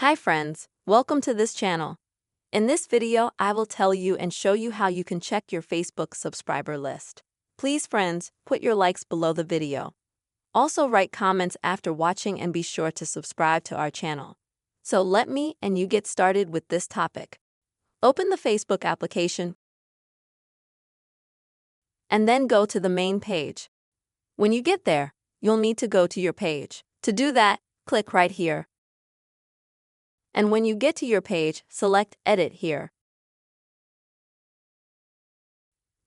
Hi friends, welcome to this channel. In this video, I will tell you and show you how you can check your Facebook subscriber list. Please friends, put your likes below the video. Also write comments after watching and be sure to subscribe to our channel. So let me and you get started with this topic. Open the Facebook application and then go to the main page. When you get there, you'll need to go to your page. To do that, click right here. And when you get to your page, select Edit here.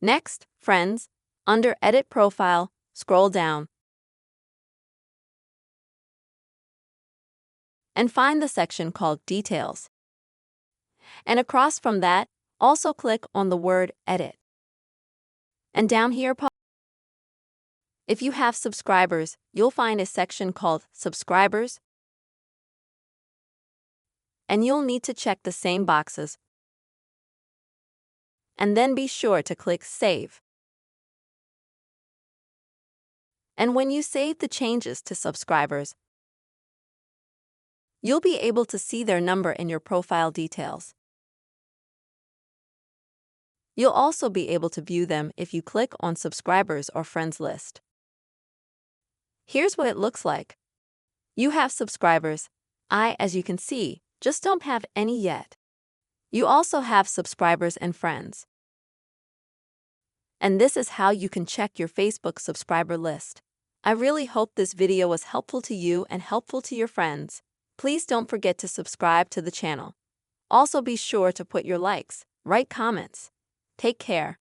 Next, friends, under Edit Profile, scroll down and find the section called Details. And across from that, also click on the word Edit. And down here, if you have subscribers, you'll find a section called Subscribers, and you'll need to check the same boxes. And then be sure to click Save. And when you save the changes to subscribers, you'll be able to see their number in your profile details. You'll also be able to view them if you click on Subscribers or Friends list. Here's what it looks like. You have subscribers. As you can see, just don't have any yet. You also have subscribers and friends. And this is how you can check your Facebook subscriber list. I really hope this video was helpful to you and helpful to your friends. Please don't forget to subscribe to the channel. Also be sure to put your likes, write comments. Take care.